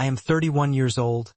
I am 31 years old,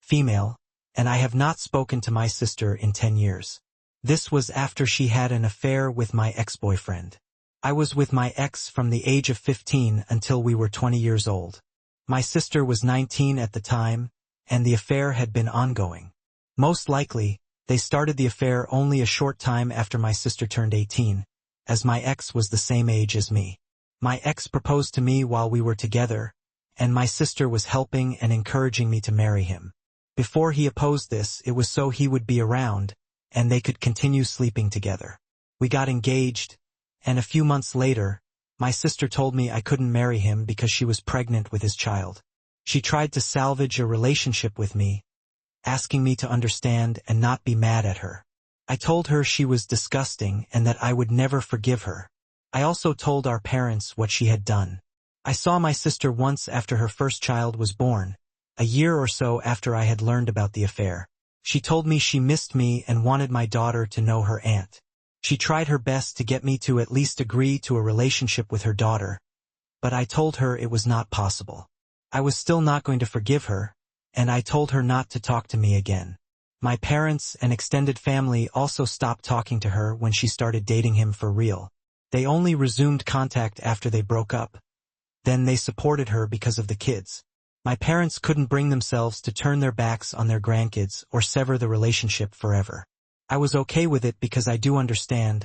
female, and I have not spoken to my sister in 10 years. This was after she had an affair with my ex-boyfriend. I was with my ex from the age of 15 until we were 20 years old. My sister was 19 at the time, and the affair had been ongoing. Most likely, they started the affair only a short time after my sister turned 18, as my ex was the same age as me. My ex proposed to me while we were together, and my sister was helping and encouraging me to marry him. Before he opposed this, it was so he would be around, and they could continue sleeping together. We got engaged, and a few months later, my sister told me I couldn't marry him because she was pregnant with his child. She tried to salvage a relationship with me, asking me to understand and not be mad at her. I told her she was disgusting and that I would never forgive her. I also told our parents what she had done. I saw my sister once after her first child was born, a year or so after I had learned about the affair. She told me she missed me and wanted my daughter to know her aunt. She tried her best to get me to at least agree to a relationship with her daughter, but I told her it was not possible. I was still not going to forgive her, and I told her not to talk to me again. My parents and extended family also stopped talking to her when she started dating him for real. They only resumed contact after they broke up. Then they supported her because of the kids. My parents couldn't bring themselves to turn their backs on their grandkids or sever the relationship forever. I was okay with it because I do understand,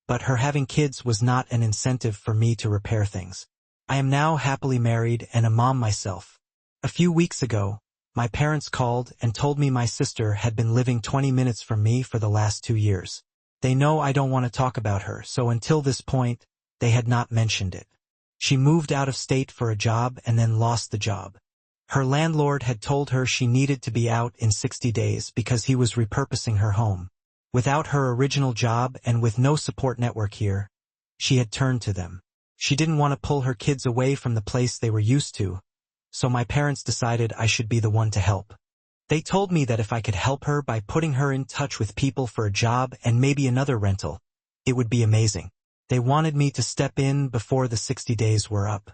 but her having kids was not an incentive for me to repair things. I am now happily married and a mom myself. A few weeks ago, my parents called and told me my sister had been living 20 minutes from me for the last 2 years. They know I don't want to talk about her, so until this point, they had not mentioned it. She moved out of state for a job and then lost the job. Her landlord had told her she needed to be out in 60 days because he was repurposing her home. Without her original job and with no support network here, she had turned to them. She didn't want to pull her kids away from the place they were used to, so my parents decided I should be the one to help. They told me that if I could help her by putting her in touch with people for a job and maybe another rental, it would be amazing. They wanted me to step in before the 60 days were up.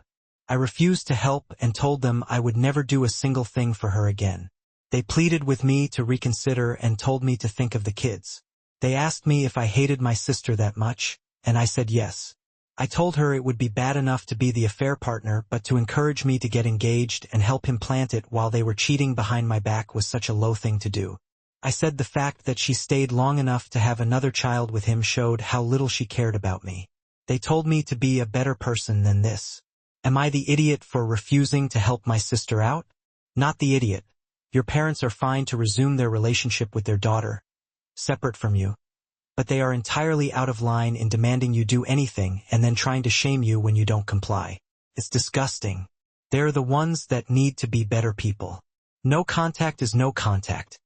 I refused to help and told them I would never do a single thing for her again. They pleaded with me to reconsider and told me to think of the kids. They asked me if I hated my sister that much, and I said yes. I told her it would be bad enough to be the affair partner, but to encourage me to get engaged and help him plant it while they were cheating behind my back was such a low thing to do. I said the fact that she stayed long enough to have another child with him showed how little she cared about me. They told me to be a better person than this. Am I the idiot for refusing to help my sister out? Not the idiot. Your parents are fine to resume their relationship with their daughter, separate from you, but they are entirely out of line in demanding you do anything and then trying to shame you when you don't comply. It's disgusting. They're the ones that need to be better people. No contact is no contact.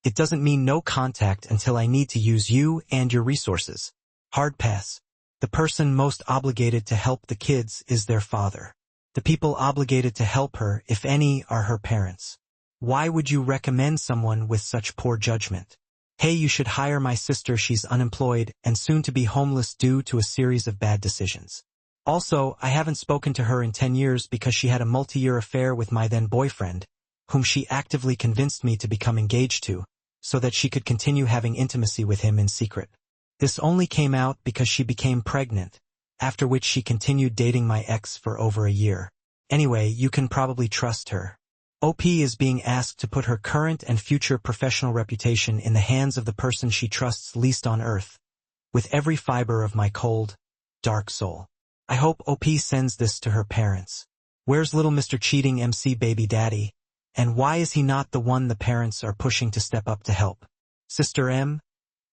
It doesn't mean no contact until I need to use you and your resources. Hard pass. The person most obligated to help the kids is their father. The people obligated to help her, if any, are her parents. Why would you recommend someone with such poor judgment? Hey, you should hire my sister. She's unemployed and soon to be homeless due to a series of bad decisions. Also, I haven't spoken to her in 10 years because she had a multi-year affair with my then boyfriend, whom she actively convinced me to become engaged to, so that she could continue having intimacy with him in secret. This only came out because she became pregnant, after which she continued dating my ex for over a year. Anyway, you can probably trust her. OP is being asked to put her current and future professional reputation in the hands of the person she trusts least on earth, with every fiber of my cold, dark soul. I hope OP sends this to her parents. Where's little Mr. Cheating MC baby daddy? And why is he not the one the parents are pushing to step up to help? Sister M?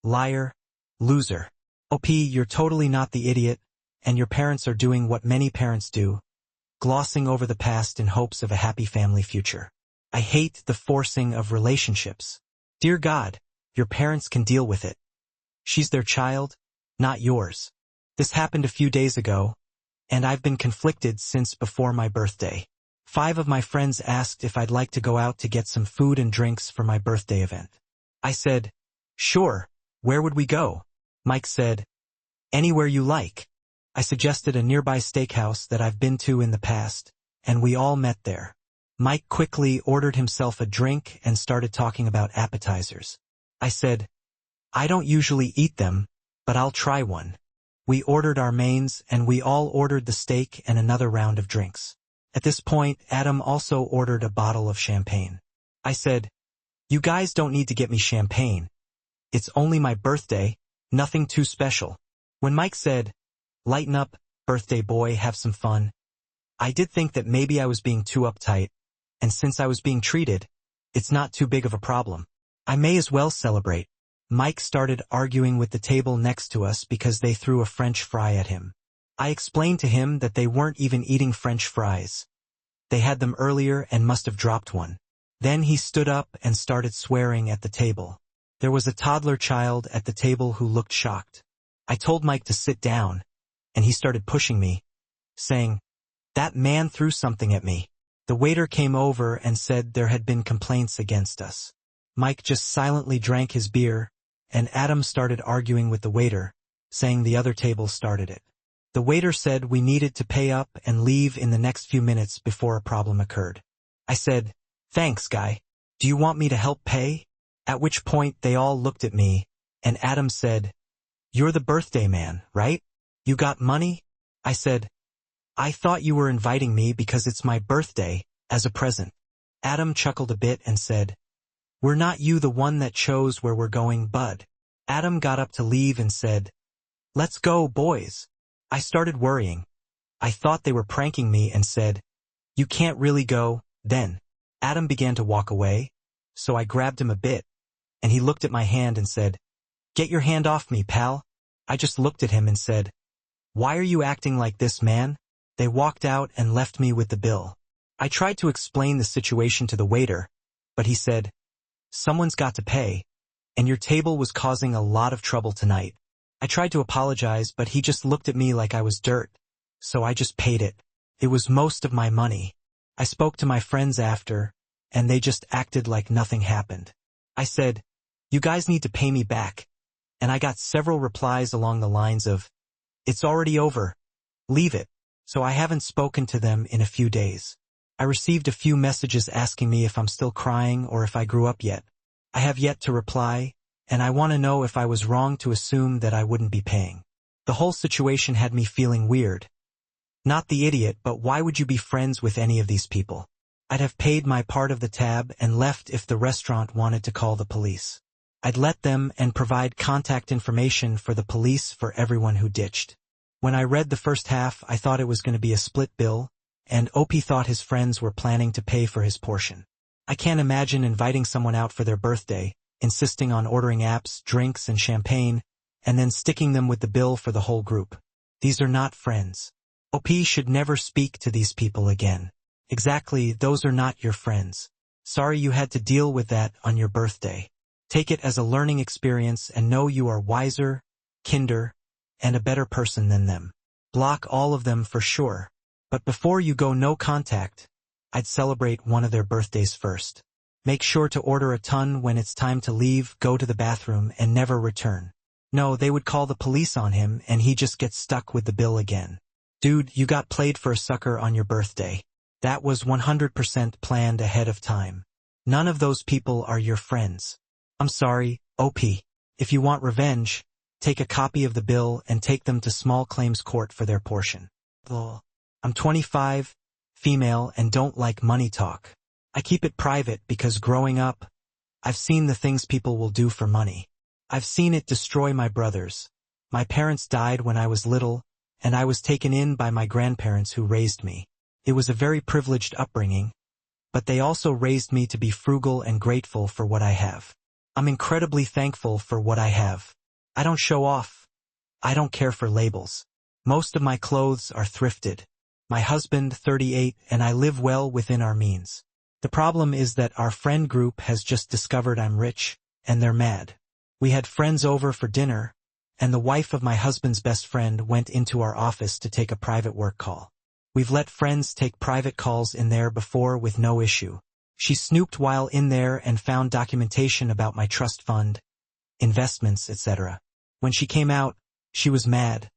Liar. Loser. OP, you're totally not the idiot, and your parents are doing what many parents do, glossing over the past in hopes of a happy family future. I hate the forcing of relationships. Dear God, your parents can deal with it. She's their child, not yours. This happened a few days ago, and I've been conflicted since before my birthday. 5 of my friends asked if I'd like to go out to get some food and drinks for my birthday event. I said, sure, where would we go? Mike said, anywhere you like. I suggested a nearby steakhouse that I've been to in the past, and we all met there. Mike quickly ordered himself a drink and started talking about appetizers. I said, I don't usually eat them, but I'll try one. We ordered our mains and we all ordered the steak and another round of drinks. At this point, Adam also ordered a bottle of champagne. I said, you guys don't need to get me champagne. It's only my birthday, nothing too special. When Mike said, lighten up, birthday boy, have some fun, I did think that maybe I was being too uptight, and since I was being treated, it's not too big of a problem. I may as well celebrate. Mike started arguing with the table next to us because they threw a French fry at him. I explained to him that they weren't even eating French fries. They had them earlier and must have dropped one. Then he stood up and started swearing at the table. There was a toddler child at the table who looked shocked. I told Mike to sit down, and he started pushing me, saying, that man threw something at me. The waiter came over and said there had been complaints against us. Mike just silently drank his beer, and Adam started arguing with the waiter, saying the other table started it. The waiter said we needed to pay up and leave in the next few minutes before a problem occurred. I said, thanks, guy. Do you want me to help pay? At which point they all looked at me, and Adam said, you're the birthday man, right? You got money? I said, I thought you were inviting me because it's my birthday, as a present. Adam chuckled a bit and said, we're not you the one that chose where we're going, bud. Adam got up to leave and said, let's go, boys. I started worrying. I thought they were pranking me and said, you can't really go, then. Adam began to walk away, so I grabbed him a bit, and he looked at my hand and said, get your hand off me, pal. I just looked at him and said, why are you acting like this, man? They walked out and left me with the bill. I tried to explain the situation to the waiter, but he said, someone's got to pay, and your table was causing a lot of trouble tonight. I tried to apologize, but he just looked at me like I was dirt, so I just paid it. It was most of my money. I spoke to my friends after, and they just acted like nothing happened. I said, you guys need to pay me back, and I got several replies along the lines of, it's already over. Leave it. So I haven't spoken to them in a few days. I received a few messages asking me if I'm still crying or if I grew up yet. I have yet to reply, and I want to know if I was wrong to assume that I wouldn't be paying. The whole situation had me feeling weird. Not the idiot, but why would you be friends with any of these people? I'd have paid my part of the tab and left if the restaurant wanted to call the police. I'd let them and provide contact information for the police for everyone who ditched. When I read the first half, I thought it was going to be a split bill, and Opie thought his friends were planning to pay for his portion. I can't imagine inviting someone out for their birthday, insisting on ordering apps, drinks, and champagne, and then sticking them with the bill for the whole group. These are not friends. Opie should never speak to these people again. Exactly, those are not your friends. Sorry you had to deal with that on your birthday. Take it as a learning experience and know you are wiser, kinder, and a better person than them. Block all of them for sure. But before you go no contact, I'd celebrate one of their birthdays first. Make sure to order a ton when it's time to leave, go to the bathroom, and never return. No, they would call the police on him and he just gets stuck with the bill again. Dude, you got played for a sucker on your birthday. That was 100% planned ahead of time. None of those people are your friends. I'm sorry, OP. If you want revenge, take a copy of the bill and take them to small claims court for their portion. I'm 25, female, and don't like money talk. I keep it private because growing up, I've seen the things people will do for money. I've seen it destroy my brothers. My parents died when I was little, and I was taken in by my grandparents who raised me. It was a very privileged upbringing, but they also raised me to be frugal and grateful for what I have. I'm incredibly thankful for what I have. I don't show off. I don't care for labels. Most of my clothes are thrifted. My husband, 38, and I live well within our means. The problem is that our friend group has just discovered I'm rich, and they're mad. We had friends over for dinner, and the wife of my husband's best friend went into our office to take a private work call. We've let friends take private calls in there before with no issue. She snooped while in there and found documentation about my trust fund, investments, etc. When she came out, she was mad,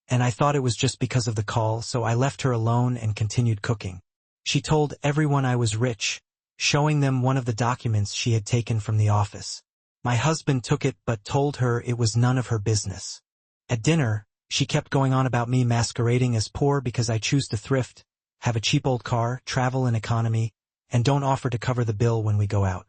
and I thought it was just because of the call, so I left her alone and continued cooking. She told everyone I was rich, showing them one of the documents she had taken from the office. My husband took it but told her it was none of her business. At dinner, she kept going on about me masquerading as poor because I choose to thrift, have a cheap old car, travel in economy, and don't offer to cover the bill when we go out.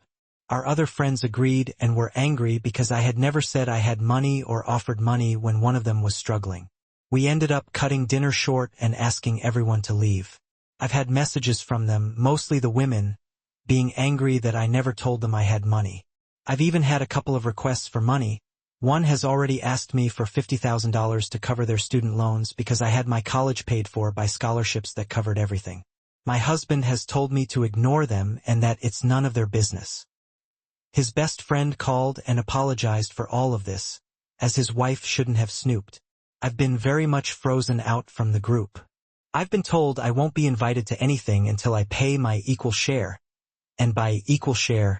Our other friends agreed and were angry because I had never said I had money or offered money when one of them was struggling. We ended up cutting dinner short and asking everyone to leave. I've had messages from them, mostly the women, being angry that I never told them I had money. I've even had a couple of requests for money. One has already asked me for $50,000 to cover their student loans because I had my college paid for by scholarships that covered everything. My husband has told me to ignore them and that it's none of their business. His best friend called and apologized for all of this, as his wife shouldn't have snooped. I've been very much frozen out from the group. I've been told I won't be invited to anything until I pay my equal share. And by equal share,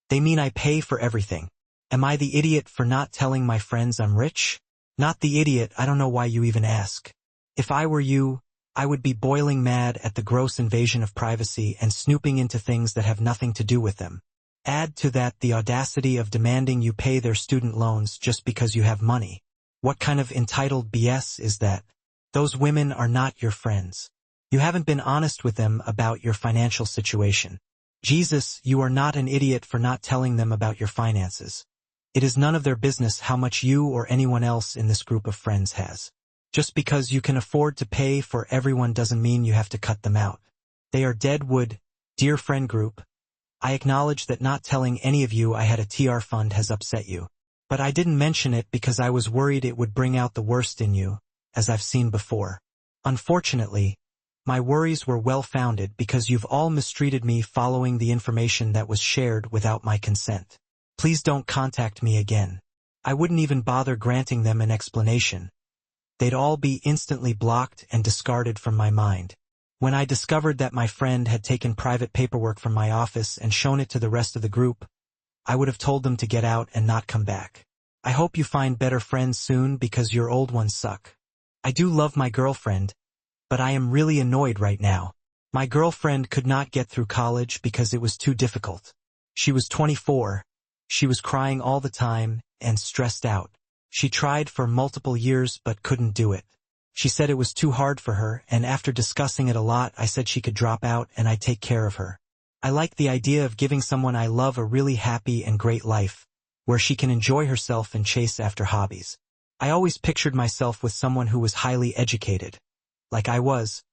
they mean I pay for everything. Am I the idiot for not telling my friends I'm rich? Not the idiot, I don't know why you even ask. If I were you, I would be boiling mad at the gross invasion of privacy and snooping into things that have nothing to do with them. Add to that the audacity of demanding you pay their student loans just because you have money. What kind of entitled BS is that? Those women are not your friends. You haven't been honest with them about your financial situation. Jesus, you are not an idiot for not telling them about your finances. It is none of their business how much you or anyone else in this group of friends has. Just because you can afford to pay for everyone doesn't mean you have to cut them out. They are dead wood, dear friend group. I acknowledge that not telling any of you I had a TR fund has upset you. But I didn't mention it because I was worried it would bring out the worst in you, as I've seen before. Unfortunately, my worries were well-founded because you've all mistreated me following the information that was shared without my consent. Please don't contact me again. I wouldn't even bother granting them an explanation. They'd all be instantly blocked and discarded from my mind. When I discovered that my friend had taken private paperwork from my office and shown it to the rest of the group, I would have told them to get out and not come back. I hope you find better friends soon because your old ones suck. I do love my girlfriend, but I am really annoyed right now. My girlfriend could not get through college because it was too difficult. She was 24, she was crying all the time and stressed out. She tried for multiple years but couldn't do it. She said it was too hard for her, and after discussing it a lot, I said she could drop out and I'd take care of her. I like the idea of giving someone I love a really happy and great life, where she can enjoy herself and chase after hobbies. I always pictured myself with someone who was highly educated, like I was,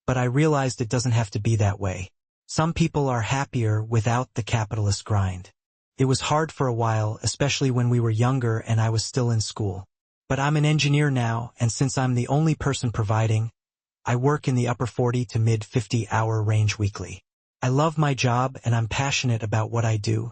but I realized it doesn't have to be that way. Some people are happier without the capitalist grind. It was hard for a while, especially when we were younger and I was still in school. But I'm an engineer now, and since I'm the only person providing, I work in the upper 40 to mid 50-hour range weekly. I love my job and I'm passionate about what I do,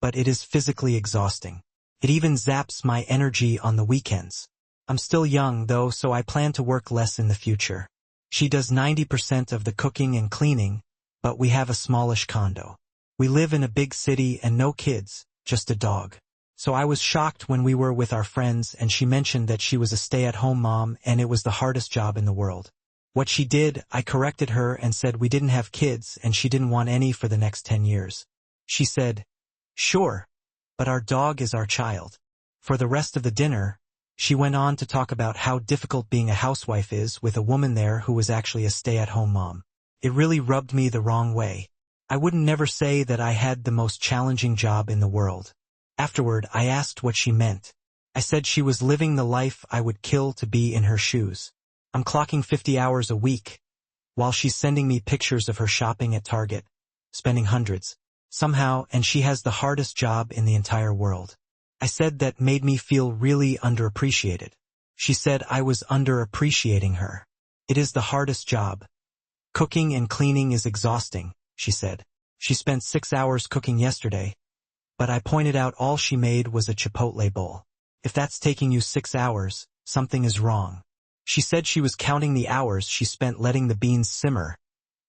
but it is physically exhausting. It even zaps my energy on the weekends. I'm still young though, so I plan to work less in the future. She does 90% of the cooking and cleaning, but we have a smallish condo. We live in a big city and no kids, just a dog. So I was shocked when we were with our friends and she mentioned that she was a stay-at-home mom and it was the hardest job in the world. What she did, I corrected her and said we didn't have kids and she didn't want any for the next 10 years. She said, "Sure, but our dog is our child." For the rest of the dinner, she went on to talk about how difficult being a housewife is with a woman there who was actually a stay-at-home mom. It really rubbed me the wrong way. I wouldn't never say that I had the most challenging job in the world. Afterward, I asked what she meant. I said she was living the life I would kill to be in her shoes. I'm clocking 50 hours a week, while she's sending me pictures of her shopping at Target, spending hundreds, somehow, and she has the hardest job in the entire world. I said that made me feel really underappreciated. She said I was underappreciating her. It is the hardest job. Cooking and cleaning is exhausting, she said. She spent 6 hours cooking yesterday, but I pointed out all she made was a Chipotle bowl. If that's taking you 6 hours, something is wrong. She said she was counting the hours she spent letting the beans simmer.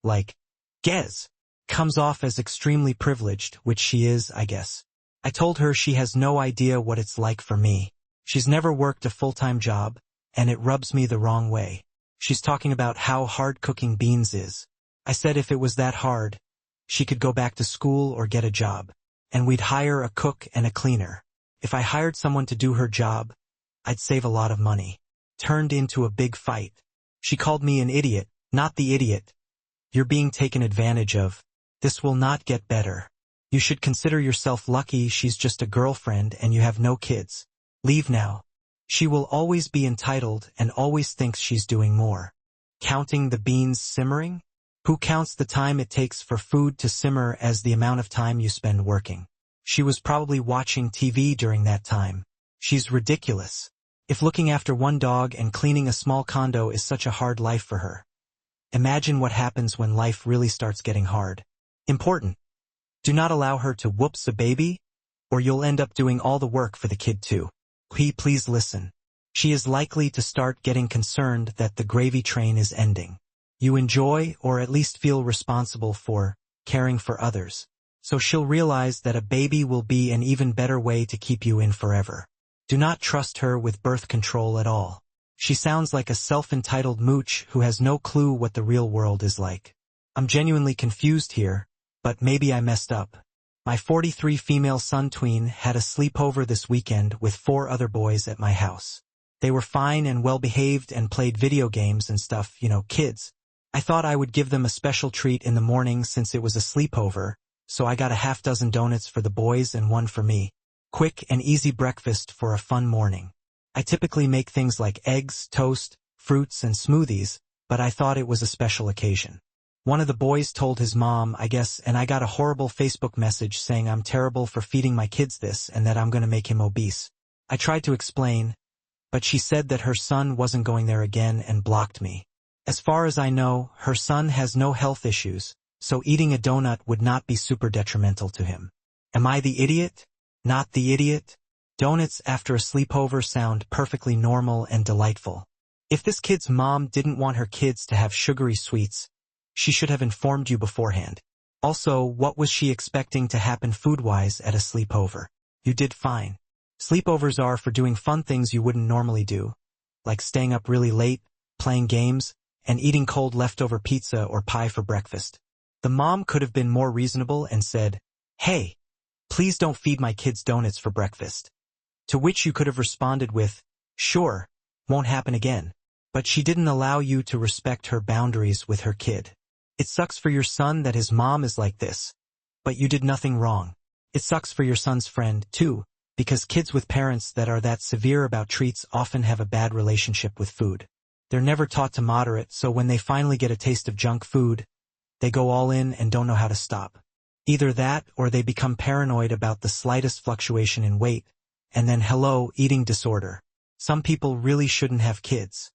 Like, Gez. Comes off as extremely privileged, which she is, I guess. I told her she has no idea what it's like for me. She's never worked a full-time job, and it rubs me the wrong way. She's talking about how hard cooking beans is. I said if it was that hard, she could go back to school or get a job, and we'd hire a cook and a cleaner. If I hired someone to do her job, I'd save a lot of money. Turned into a big fight. She called me an idiot, not the idiot. You're being taken advantage of. This will not get better. You should consider yourself lucky she's just a girlfriend and you have no kids. Leave now. She will always be entitled and always thinks she's doing more. Counting the beans simmering? Who counts the time it takes for food to simmer as the amount of time you spend working? She was probably watching TV during that time. She's ridiculous. If looking after one dog and cleaning a small condo is such a hard life for her, imagine what happens when life really starts getting hard. Important. Do not allow her to whoops a baby, or you'll end up doing all the work for the kid too. Please listen. She is likely to start getting concerned that the gravy train is ending. You enjoy, or at least feel responsible for, caring for others. So she'll realize that a baby will be an even better way to keep you in forever. Do not trust her with birth control at all. She sounds like a self-entitled mooch who has no clue what the real world is like. I'm genuinely confused here, but maybe I messed up. My 43 female son tween had a sleepover this weekend with 4 other boys at my house. They were fine and well-behaved and played video games and stuff, kids. I thought I would give them a special treat in the morning since it was a sleepover, so I got a half-dozen donuts for the boys and one for me. Quick and easy breakfast for a fun morning. I typically make things like eggs, toast, fruits, and smoothies, but I thought it was a special occasion. One of the boys told his mom, I guess, and I got a horrible Facebook message saying I'm terrible for feeding my kids this and that I'm going to make him obese. I tried to explain, but she said that her son wasn't going there again and blocked me. As far as I know, her son has no health issues, so eating a donut would not be super detrimental to him. Am I the idiot? Not the idiot? Donuts after a sleepover sound perfectly normal and delightful. If this kid's mom didn't want her kids to have sugary sweets, she should have informed you beforehand. Also, what was she expecting to happen food-wise at a sleepover? You did fine. Sleepovers are for doing fun things you wouldn't normally do, like staying up really late, playing games, and eating cold leftover pizza or pie for breakfast. The mom could have been more reasonable and said, "Hey, please don't feed my kids donuts for breakfast." To which you could have responded with, "Sure, won't happen again." But she didn't allow you to respect her boundaries with her kid. It sucks for your son that his mom is like this, but you did nothing wrong. It sucks for your son's friend, too, because kids with parents that are that severe about treats often have a bad relationship with food. They're never taught to moderate, so when they finally get a taste of junk food, they go all in and don't know how to stop. Either that or they become paranoid about the slightest fluctuation in weight, and then hello, eating disorder. Some people really shouldn't have kids.